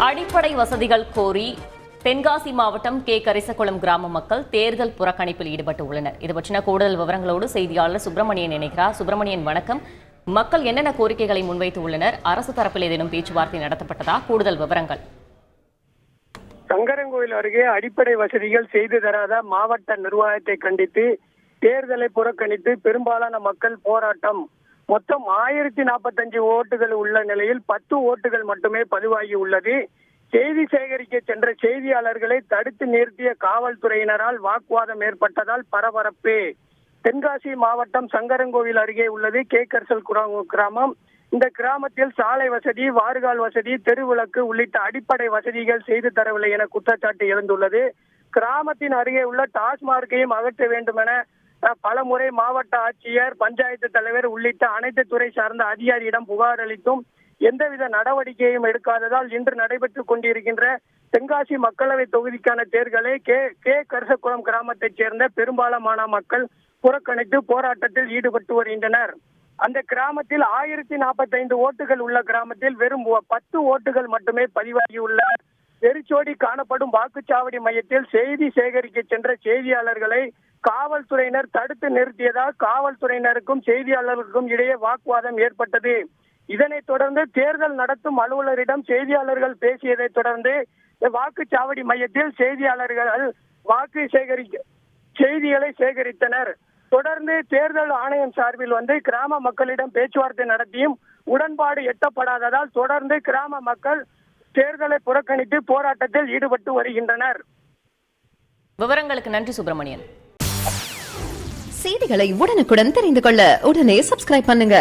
அடிப்படை வசதிகள் கோரி தென்காசி மாவட்டம் கே கரிசகுளம் கிராம மக்கள் தேர்தல் புறக்கணிப்பில் ஈடுபட்டு உள்ளனர். இது பற்றின கூடுதல் விவரங்களோடு செய்தியாளர் சுப்பிரமணியன் இணைக்கிறார். சுப்பிரமணியன், வணக்கம். மக்கள் என்னென்ன கோரிக்கைகளை முன்வைத்து உள்ளனர்? அரசு தரப்பில் ஏதேனும் பேச்சுவார்த்தை நடத்தப்பட்டதா? கூடுதல் விவரங்கள். சங்கரன்கோவில் அருகே அடிப்படை வசதிகள் செய்து தராத மாவட்ட நிர்வாகத்தை கண்டித்து தேர்தலை புறக்கணித்து பெரும்பாலான மக்கள் போராட்டம். மொத்தம் 1045 ஓட்டுகள் உள்ள நிலையில் 10 ஓட்டுகள் மட்டுமே பதிவாகி உள்ளது. செய்தி சேகரிக்க சென்ற செய்தியாளர்களை தடுத்து நிறுத்திய காவல்துறையினரால் வாக்குவாதம் ஏற்பட்டதால் பரபரப்பு. தென்காசி மாவட்டம் சங்கரன்கோவில் அருகே உள்ளது கே கரிசகுளம் கிராமம். இந்த கிராமத்தில் சாலை வசதி, வாறுகால் வசதி, தெருவிளக்கு உள்ளிட்ட அடிப்படை வசதிகள் செய்து தரவில்லை என குற்றச்சாட்டு எழுந்துள்ளது. கிராமத்தின் அருகே உள்ள டாஸ்மார்க்கையும் அகற்ற வேண்டும் என பல முறை மாவட்ட ஆட்சியர், பஞ்சாயத்து தலைவர் உள்ளிட்ட அனைத்து துறை சார்ந்த அதிகாரியிடம் புகார் அளித்தும் எந்தவித நடவடிக்கையும் எடுக்காததால் இன்று நடைபெற்றுக் கொண்டிருக்கின்ற தென்காசி மக்களவை தொகுதிக்கான தேர்தலை கே கரிசகுளம் கிராமத்தைச் சேர்ந்த பெரும்பாலான மக்கள் புறக்கணித்து போராட்டத்தில் ஈடுபட்டு வருகின்றனர். அந்த கிராமத்தில் 1045 ஓட்டுகள் உள்ள கிராமத்தில் வெறும் 10 ஓட்டுகள் மட்டுமே பதிவாகியுள்ள வெறிச்சோடி காணப்படும் வாக்குச்சாவடி மையத்தில் செய்தி சேகரிக்க சென்ற செய்தியாளர்களை காவல்துறையினர் தடுத்து நிறுத்தியதால் காவல்துறையினருக்கும் செய்தியாளர்களுக்கும் இடையே வாக்குவாதம் ஏற்பட்டது. இதனைத் தொடர்ந்து தேர்தல் நடத்தும் அலுவலரிடம் செய்தியாளர்கள் பேசியதை தொடர்ந்து வாக்குச்சாவடி மையத்தில் செய்தியாளர்கள் செய்திகளை சேகரித்தனர். தொடர்ந்து தேர்தல் ஆணையம் சார்பில் கிராம மக்களிடம் பேச்சுவார்த்தை நடத்தியும் உடன்பாடு எட்டப்படாததால் தொடர்ந்து கிராம மக்கள் தேர்தலை புறக்கணித்து போராட்டத்தில் ஈடுபட்டு வருகின்றனர். விவரங்களுக்கு நன்றி சுப்பிரமணியன். செய்திகளை உடனுக்குடன் தெரிந்து கொள்ள உடனே சப்ஸ்கிரைப் பண்ணுங்க.